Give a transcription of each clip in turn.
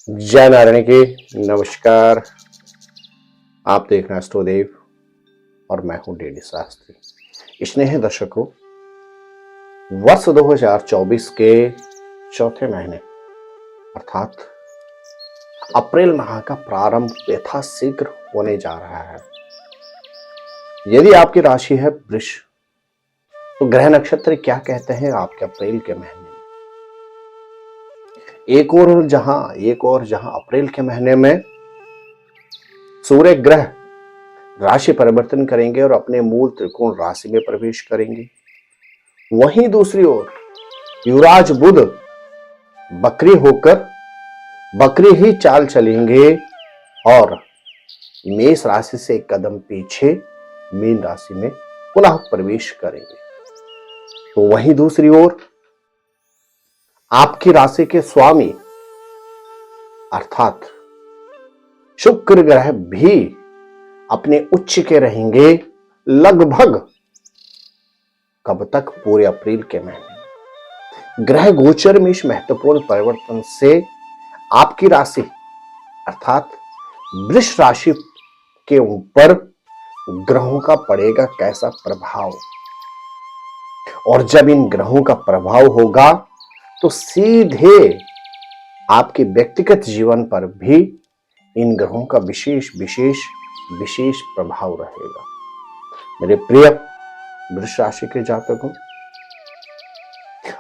जय नारायण की नमस्कार। आप देख रहे हैं एस्ट्रोदेव और मैं हूं डीडी शास्त्री। स्नेही दर्शकों, वर्ष 2024 के चौथे महीने अर्थात अप्रैल माह का प्रारंभ यथाशीघ्र होने जा रहा है। यदि आपकी राशि है वृष, तो ग्रह नक्षत्र क्या कहते हैं आपके अप्रैल के महीने में। एक और जहां अप्रैल के महीने में सूर्य ग्रह राशि परिवर्तन करेंगे और अपने मूल त्रिकोण राशि में प्रवेश करेंगे, वहीं दूसरी ओर युवराज बुध बकरी ही चाल चलेंगे और मेष राशि से एक कदम पीछे मीन राशि में पुनः प्रवेश करेंगे। तो वहीं दूसरी ओर आपकी राशि के स्वामी अर्थात शुक्र ग्रह भी अपने उच्च के रहेंगे लगभग कब तक? पूरे अप्रैल के महीने। ग्रह गोचर में इस महत्वपूर्ण परिवर्तन से आपकी राशि अर्थात वृष राशि के ऊपर ग्रहों का पड़ेगा कैसा प्रभाव, और जब इन ग्रहों का प्रभाव होगा तो सीधे आपके व्यक्तिगत जीवन पर भी इन ग्रहों का विशेष प्रभाव रहेगा। मेरे प्रिय वृष राशि के जातकों,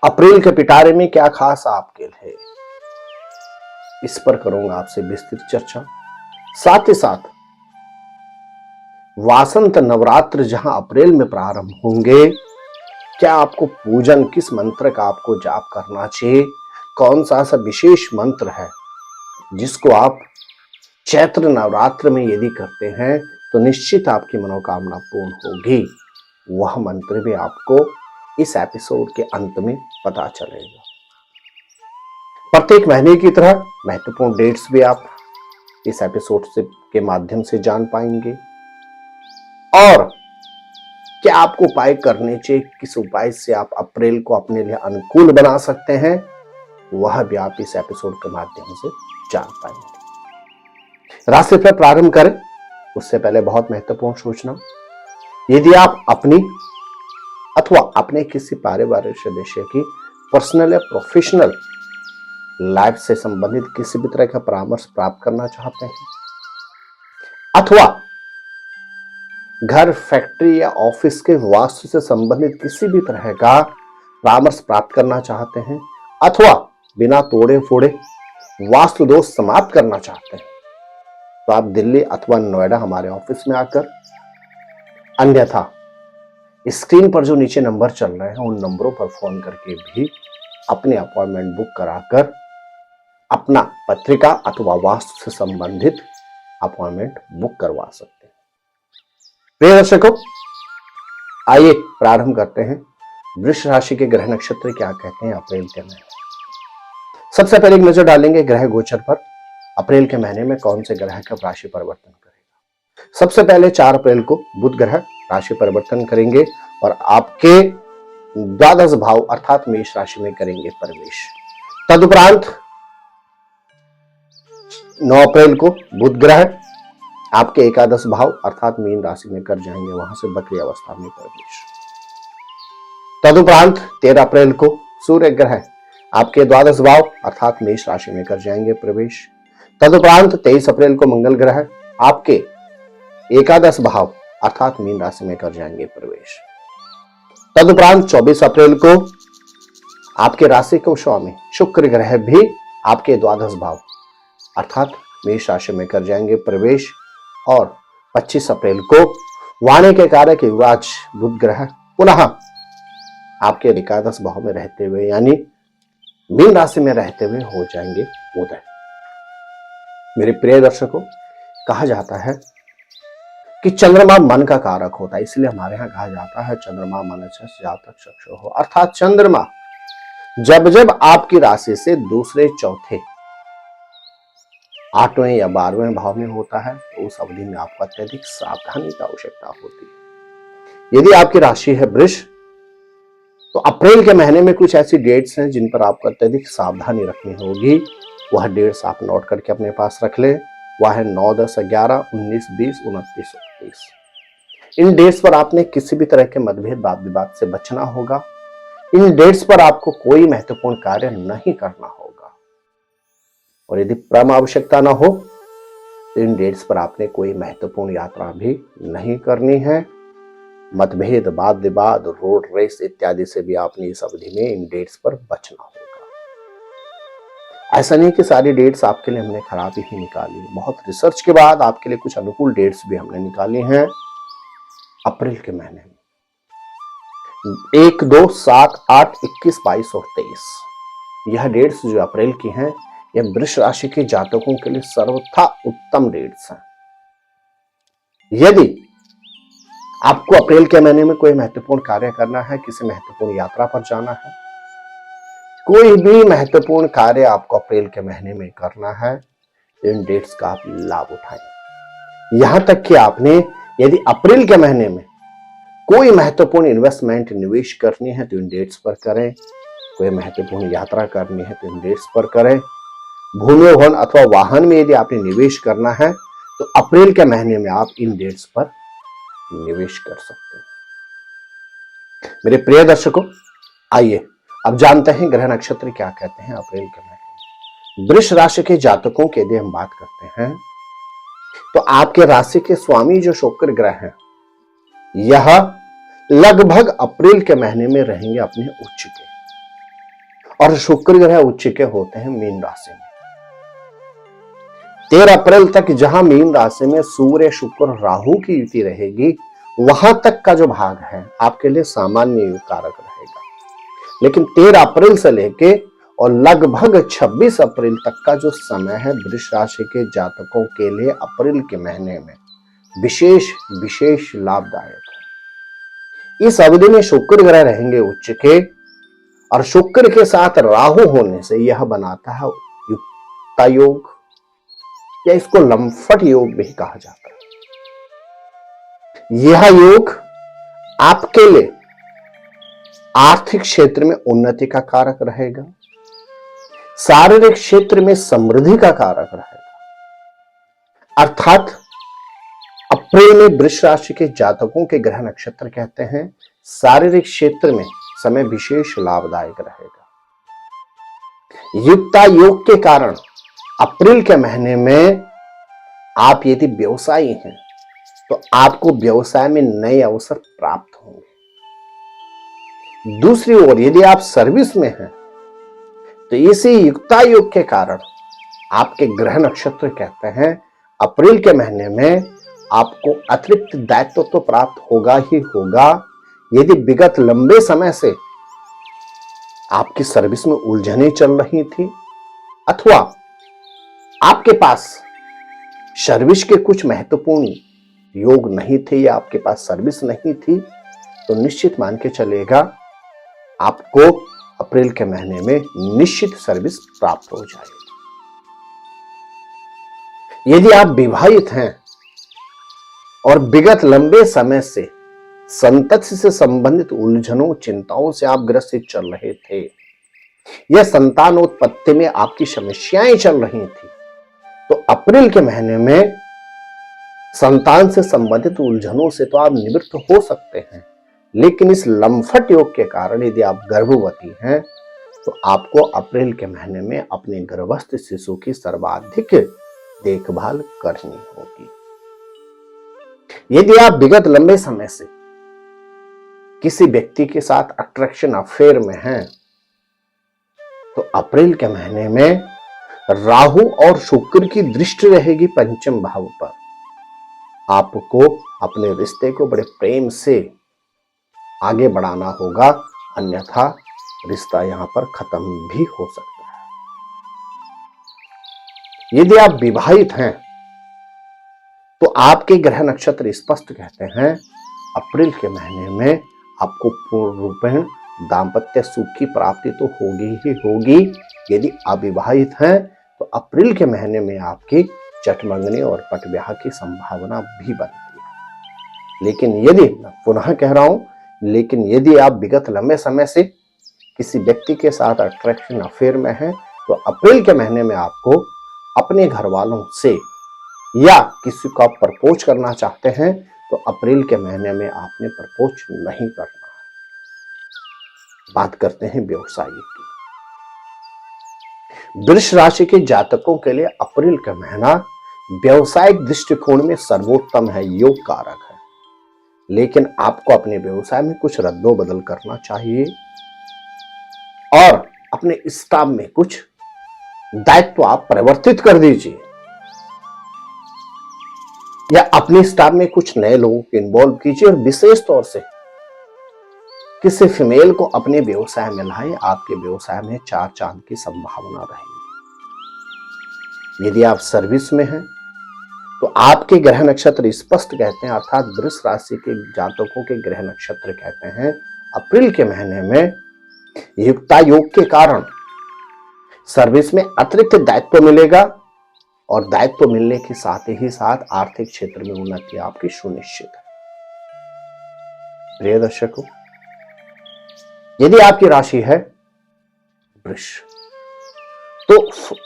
अप्रैल के पिटारे में क्या खास आपके लिए, इस पर करूंगा आपसे विस्तृत चर्चा। साथ ही साथ वासंत नवरात्र जहां अप्रैल में प्रारंभ होंगे, क्या आपको पूजन, किस मंत्र का आपको जाप करना चाहिए, कौन सा ऐसा विशेष मंत्र है जिसको आप चैत्र नवरात्र में यदि करते हैं तो निश्चित आपकी मनोकामना पूर्ण होगी, वह मंत्र भी आपको इस एपिसोड के अंत में पता चलेगा। प्रत्येक महीने की तरह महत्वपूर्ण डेट्स भी आप इस एपिसोड के माध्यम से जान पाएंगे, और क्या आपको उपाय करने चाहिए, किस उपाय से आप अप्रैल को अपने लिए अनुकूल बना सकते हैं, वह भी आप इस एपिसोड के माध्यम से जान पाएंगे। राशि पर प्रारंभ करें उससे पहले बहुत महत्वपूर्ण सूचना, यदि आप अपनी अथवा अपने किसी पारिवारिक सदस्य की पर्सनल या प्रोफेशनल लाइफ से संबंधित किसी भी तरह का परामर्श प्राप्त करना चाहते हैं, अथवा घर, फैक्ट्री या ऑफिस के वास्तु से संबंधित किसी भी तरह का परामर्श प्राप्त करना चाहते हैं, अथवा बिना तोड़े फोड़े वास्तु दोष समाप्त करना चाहते हैं, तो आप दिल्ली अथवा नोएडा हमारे ऑफिस में आकर, अन्यथा स्क्रीन पर जो नीचे नंबर चल रहे हैं उन नंबरों पर फोन करके भी अपने अपॉइंटमेंट बुक कराकर अपना पत्रिका अथवा वास्तु से संबंधित अपॉइंटमेंट बुक करवा सकते हैं। प्रिय दर्शकों, आइए प्रारंभ करते हैं। वृष राशि के ग्रह नक्षत्र क्या कहते हैं अप्रैल के महीने। सबसे पहले एक नजर डालेंगे ग्रह गोचर पर, अप्रैल के महीने में कौन से ग्रह का राशि परिवर्तन करेगा। सबसे पहले 4 अप्रैल को बुध ग्रह राशि परिवर्तन करेंगे और आपके द्वादश भाव अर्थात मेष राशि में करेंगे प्रवेश। तदुपरांत 9 अप्रैल को बुध ग्रह आपके एकादश भाव अर्थात मीन राशि में कर जाएंगे, वहां से बकरी अवस्था में प्रवेश। तदुपरांत 13 अप्रैल को सूर्य ग्रह आपके द्वादश भाव अर्थात मेष राशि में कर जाएंगे प्रवेश। तदुपरांत 23 अप्रैल को मंगल ग्रह आपके एकादश भाव अर्थात मीन राशि में कर जाएंगे प्रवेश। तदुपरांत 24 अप्रैल को आपके राशि को स्वामी शुक्र ग्रह भी आपके द्वादश भाव अर्थात मेष राशि में कर जाएंगे प्रवेश। और 25 अप्रैल को वाणी के कारक युवराज बुध ग्रह पुनः आपके एकादश भाव में रहते हुए यानी मीन राशि में रहते हुए हो जाएंगे उदय। मेरे प्रिय दर्शकों, कहा जाता है कि चंद्रमा मन का कारक होता है, इसलिए हमारे यहां कहा जाता है चंद्रमा मनसस जातक चक्षु हो, अर्थात चंद्रमा जब जब आपकी राशि से दूसरे, चौथे, 8वें या 12वें भाव में होता है तो उस अवधि में आपको अत्यधिक सावधानी की आवश्यकता होती है। यदि आपकी राशि है वृष, तो अप्रैल के महीने में कुछ ऐसी डेट्स हैं जिन पर आपको अत्यधिक सावधानी रखनी होगी, वह डेट्स आप नोट करके अपने पास रख लें। वह है 9, 10, 11, 19, 20, 29, 30। इन डेट्स पर आपने किसी भी तरह के मतभेद वाद विवाद से बचना होगा। इन डेट्स पर आपको कोई महत्वपूर्ण कार्य नहीं करना होगा, और यदि परम आवश्यकता न हो तो इन डेट्स पर आपने कोई महत्वपूर्ण यात्रा भी नहीं करनी है। मतभेद, वाद विवाद, रोड रेस इत्यादि से भी आपने इस अवधि में इन डेट्स पर बचना होगा। ऐसा नहीं कि सारी डेट्स आपके लिए हमने खराब ही निकाली, बहुत रिसर्च के बाद आपके लिए कुछ अनुकूल डेट्स भी हमने निकाली हैं। अप्रैल के महीने में 1, 2, 7, 8, 21, 22 और 23 यह डेट्स जो अप्रैल की हैं, यह वृष राशि के जातकों के लिए सर्वथा उत्तम डेट्स हैं। यदि आपको अप्रैल के महीने में कोई महत्वपूर्ण कार्य करना है, किसी महत्वपूर्ण यात्रा पर जाना है, कोई भी महत्वपूर्ण कार्य आपको अप्रैल के महीने में करना है, इन डेट्स का आप लाभ उठाएं। यहां तक कि आपने यदि अप्रैल के महीने में कोई महत्वपूर्ण इन्वेस्टमेंट, निवेश करनी है तो इन डेट्स पर करें। कोई महत्वपूर्ण यात्रा करनी है तो इन डेट्स पर करें। भूमि, भवन अथवा वाहन में यदि आपने निवेश करना है तो अप्रैल के महीने में आप इन डेट्स पर निवेश कर सकते हैं। मेरे प्रिय दर्शकों, आइए अब जानते हैं ग्रह नक्षत्र क्या कहते हैं अप्रैल के महीने। वृष राशि के जातकों की यदि हम बात करते हैं तो आपके राशि के स्वामी जो शुक्र ग्रह हैं, यह लगभग अप्रैल के महीने में रहेंगे अपने उच्च के, और शुक्र ग्रह उच्च के होते हैं मीन राशि में। 13 अप्रैल तक जहां मीन राशि में सूर्य, शुक्र, राहु की युति रहेगी, वहां तक का जो भाग है आपके लिए सामान्य योग कारक रहेगा। लेकिन 13 अप्रैल से लेके और लगभग 26 अप्रैल तक का जो समय है वृष राशि के जातकों के लिए अप्रैल के महीने में विशेष लाभदायक है। इस अवधि में शुक्र ग्रह रहेंगे उच्च के, और शुक्र के साथ राहु होने से यह बनाता है युक्ता योग, या इसको लंफट योग भी कहा जाता है। यह योग आपके लिए आर्थिक क्षेत्र में उन्नति का कारक रहेगा, शारीरिक क्षेत्र में समृद्धि का कारक रहेगा। अर्थात अप्रैल में वृष राशि के जातकों के ग्रह नक्षत्र कहते हैं शारीरिक क्षेत्र में समय विशेष लाभदायक रहेगा। युक्ता योग के कारण अप्रैल के महीने में आप यदि व्यवसायी हैं तो आपको व्यवसाय में नए अवसर प्राप्त होंगे। दूसरी ओर यदि आप सर्विस में हैं तो इसी युक्ता योग के कारण आपके ग्रह नक्षत्र कहते हैं अप्रैल के महीने में आपको अतिरिक्त दायित्व तो प्राप्त होगा ही होगा। यदि विगत लंबे समय से आपकी सर्विस में उलझनें चल रही थी, अथवा आपके पास सर्विस के कुछ महत्वपूर्ण योग नहीं थे, या आपके पास सर्विस नहीं थी, तो निश्चित मान के चलेगा आपको अप्रैल के महीने में निश्चित सर्विस प्राप्त हो जाएगी। यदि आप विवाहित हैं और विगत लंबे समय से संतति से संबंधित उलझनों, चिंताओं से आप ग्रसित चल रहे थे, या संतानोत्पत्ति में आपकी समस्याएं चल रही थी, तो अप्रैल के महीने में संतान से संबंधित उलझनों से तो आप निवृत्त हो सकते हैं। लेकिन इस लंफट योग के कारण यदि आप गर्भवती हैं तो आपको अप्रैल के महीने में अपने गर्भस्थ शिशु की सर्वाधिक देखभाल करनी होगी। यदि आप विगत लंबे समय से किसी व्यक्ति के साथ अट्रैक्शन, अफेयर में हैं तो अप्रैल के महीने में राहु और शुक्र की दृष्टि रहेगी पंचम भाव पर। आपको अपने रिश्ते को बड़े प्रेम से आगे बढ़ाना होगा, अन्यथा रिश्ता यहां पर खत्म भी हो सकता है। यदि आप विवाहित हैं तो आपके ग्रह नक्षत्र स्पष्ट कहते हैं अप्रैल के महीने में आपको पूर्ण रूपेण दाम्पत्य सुख की प्राप्ति तो होगी ही होगी। यदि अविवाहित हैं तो अप्रैल के महीने में आपकी चटमंगनी और पटब्याह की संभावना भी बनती है। लेकिन यदि, पुनः कह रहा हूं, लेकिन यदि आप विगत लंबे समय से किसी व्यक्ति के साथ अट्रैक्शन, अफेयर में हैं तो अप्रैल के महीने में आपको अपने घर वालों से या किसी को आप प्रपोज करना चाहते हैं तो अप्रैल के महीने में आपने प्रपोज नहीं करना है। बात करते हैं व्यवसाय की। वृष राशि के जातकों के लिए अप्रैल का महीना व्यवसायिक दृष्टिकोण में सर्वोत्तम है, योग कारक है। लेकिन आपको अपने व्यवसाय में कुछ रद्दोबदल करना चाहिए और अपने स्टाफ में कुछ दायित्व आप परिवर्तित कर दीजिए या अपने स्टाफ में कुछ नए लोगों को इन्वॉल्व कीजिए और विशेष तौर से किसी फीमेल को अपने व्यवसाय में लाए। आपके व्यवसाय में 4 चांद की संभावना रहेगी। यदि आप सर्विस में हैं तो आपके ग्रह नक्षत्र स्पष्ट कहते हैं, अर्थात वृष राशि के जातकों के ग्रह नक्षत्र कहते हैं अप्रैल के महीने में युक्ता योग के कारण सर्विस में अतिरिक्त दायित्व मिलेगा और दायित्व मिलने के साथ ही साथ आर्थिक क्षेत्र में उन्नति आपकी सुनिश्चित है। प्रिय दर्शकों, यदि आपकी राशि है वृष तो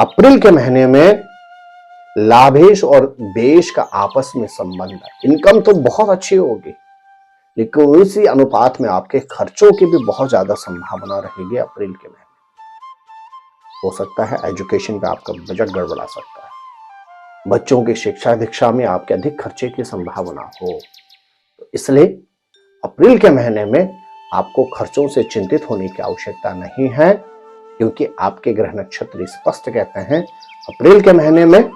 अप्रैल के महीने में लाभेश और बेश का आपस में संबंध है। इनकम तो बहुत अच्छी होगी लेकिन उसी अनुपात में आपके खर्चों की भी बहुत ज्यादा संभावना रहेगी। अप्रैल के महीने हो सकता है एजुकेशन पे आपका बजट गड़बड़ा सकता है, बच्चों की शिक्षा दीक्षा में आपके अधिक खर्चे की संभावना हो। तो इसलिए अप्रैल के महीने में आपको खर्चों से चिंतित होने की आवश्यकता नहीं है, क्योंकि आपके ग्रह नक्षत्र स्पष्ट कहते हैं अप्रैल के महीने में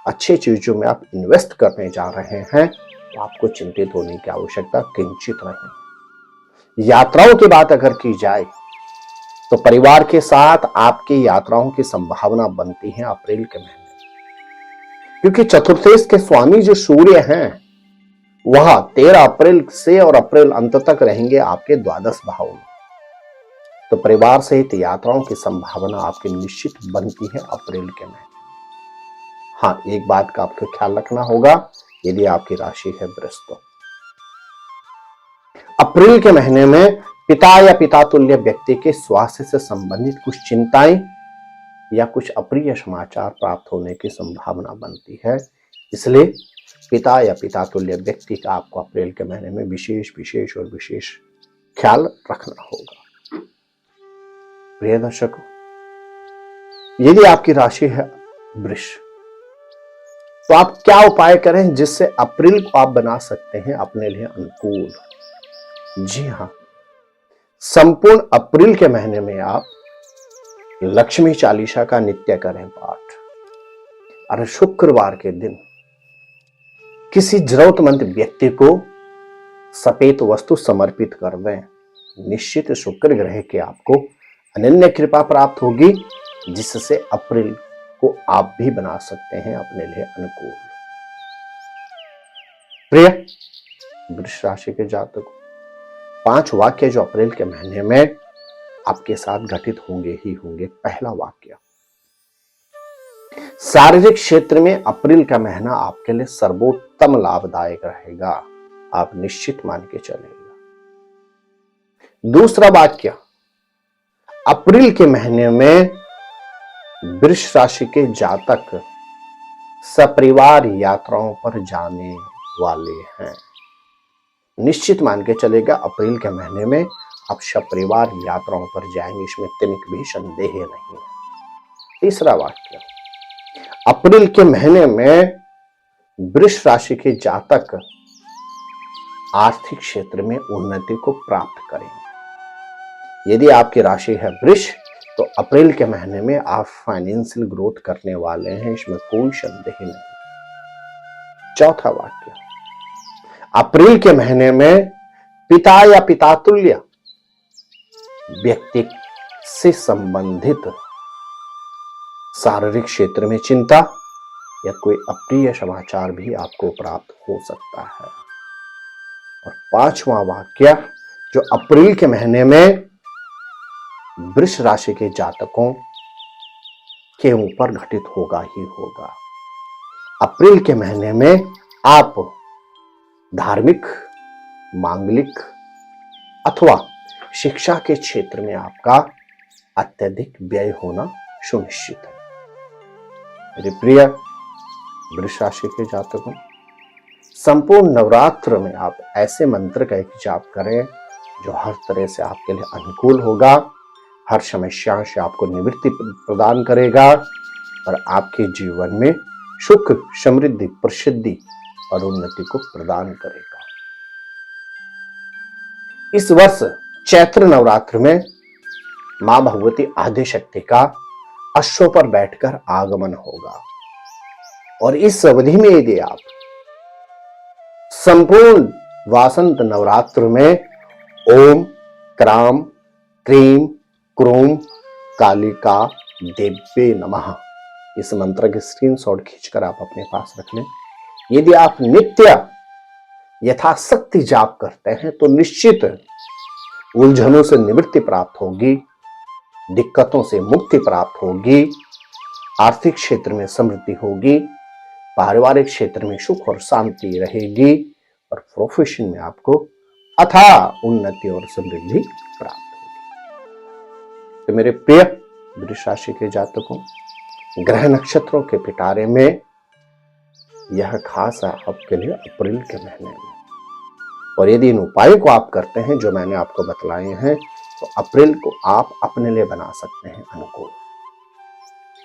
अच्छी चीजों में आप इन्वेस्ट करने जा रहे हैं तो आपको चिंतित होने की आवश्यकता किंचित नहीं। यात्राओं की बात अगर की जाए तो परिवार के साथ आपकी यात्राओं की संभावना बनती है अप्रैल के महीने, क्योंकि चतुर्थेश के स्वामी जो सूर्य हैं वह 13 अप्रैल से और अप्रैल अंत तक रहेंगे आपके द्वादश भाव में। तो परिवार सहित यात्राओं की संभावना आपकी निश्चित बनती है अप्रैल के महीने। हाँ, एक बात का आपको ख्याल रखना होगा, यदि आपकी राशि है वृष तो अप्रैल के महीने में पिता या पिता तुल्य व्यक्ति के स्वास्थ्य से संबंधित कुछ चिंताएं या कुछ अप्रिय समाचार प्राप्त होने की संभावना बनती है। इसलिए पिता या पिता तुल्य व्यक्ति का आपको अप्रैल के महीने में विशेष ख्याल रखना होगा। प्रिय दर्शकों, यदि आपकी राशि है वृष तो आप क्या उपाय करें जिससे अप्रैल को आप बना सकते हैं अपने लिए अनुकूल। जी हां, संपूर्ण अप्रैल के महीने में आप लक्ष्मी चालीसा का नित्य करें पाठ और शुक्रवार के दिन किसी जरूरतमंद व्यक्ति को सफेद वस्तु समर्पित कर दें। निश्चित शुक्र ग्रह की आपको अनन्य कृपा प्राप्त होगी, जिससे अप्रैल को आप भी बना सकते हैं अपने लिए अनुकूल। प्रिय वृष राशि के जातकों, 5 वाक्य जो अप्रैल के महीने में आपके साथ घटित होंगे ही होंगे। पहला वाक्य, शारीरिक क्षेत्र में अप्रैल का महीना आपके लिए सर्वोत्तम लाभदायक रहेगा, आप निश्चित मान के चलेगा। दूसरा वाक्य, अप्रैल के महीने में वृष राशि के जातक सपरिवार यात्राओं पर जाने वाले हैं। निश्चित मान के चलेगा अप्रैल के महीने में आप सपरिवार यात्राओं पर जाएंगे, इसमें तनिक भी संदेह नहीं है। तीसरा वाक्य, अप्रैल के महीने में वृष राशि के जातक आर्थिक क्षेत्र में उन्नति को प्राप्त करेंगे। यदि आपकी राशि है वृष तो अप्रैल के महीने में आप फाइनेंशियल ग्रोथ करने वाले हैं, इसमें कोई संदेह नहीं। चौथा वाक्य, अप्रैल के महीने में पिता या पिता तुल्य व्यक्ति से संबंधित शारीरिक क्षेत्र में चिंता या कोई अप्रिय समाचार भी आपको प्राप्त हो सकता है। और 5वां वाक्य, जो अप्रैल के महीने में वृष राशि के जातकों के ऊपर घटित होगा ही होगा। अप्रैल के महीने में आप धार्मिक, मांगलिक अथवा शिक्षा के क्षेत्र में आपका अत्यधिक व्यय होना सुनिश्चित है। मेरे प्रिय वृष राशि के जातकों, संपूर्ण नवरात्र में आप ऐसे मंत्र का एक जाप करें जो हर तरह से आपके लिए अनुकूल होगा, हर समस्या से आपको निवृत्ति प्रदान करेगा और आपके जीवन में सुख, समृद्धि, प्रसिद्धि और उन्नति को प्रदान करेगा। इस वर्ष चैत्र नवरात्र में मां भगवती आदिशक्ति का अश्व पर बैठकर आगमन होगा और इस अवधि में यदि आप संपूर्ण वासंत नवरात्र में ओम क्राम क्रीम क्रूम कालिका देव्ये नमः इस मंत्र के स्क्रीनशॉट खींचकर आप अपने पास रख लें। यदि आप नित्य यथाशक्ति जाप करते हैं तो निश्चित उलझनों से निवृत्ति प्राप्त होगी, दिक्कतों से मुक्ति प्राप्त होगी, आर्थिक क्षेत्र में समृद्धि होगी, पारिवारिक क्षेत्र में सुख और शांति रहेगी और प्रोफेशन में आपको अथाह उन्नति और समृद्धि प्राप्त होगी। तो मेरे प्रिय वृष राशि के जातकों, ग्रह नक्षत्रों के पिटारे में यह खास है आपके लिए अप्रैल के महीने में, और यदि इन उपायों को आप करते हैं जो मैंने आपको बतलाए हैं तो अप्रैल को आप अपने लिए बना सकते हैं अनुकूल।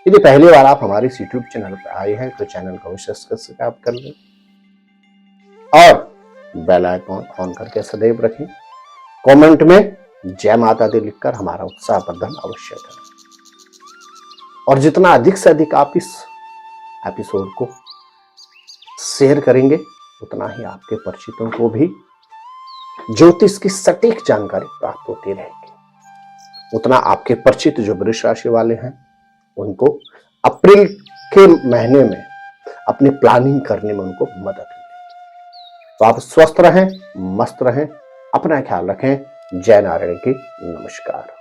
यदि पहली बार आप हमारे इस YouTube चैनल पर आए हैं तो चैनल को सब्सक्राइब कर लें और बेल आइकॉन ऑन करके सदैव रखें। कमेंट में जय माता दी लिखकर हमारा उत्साहवर्धन अवश्य करें और जितना अधिक से अधिक आप इस एपिसोड को शेयर करेंगे उतना ही आपके परिचितों को भी ज्योतिष की सटीक जानकारी प्राप्त होती रहेगी, उतना आपके परिचित जो वृष राशि वाले हैं उनको अप्रैल के महीने में अपनी प्लानिंग करने में उनको मदद मिलेगी। तो आप स्वस्थ रहें, मस्त रहें, अपना ख्याल रखें। जय नारायण की नमस्कार।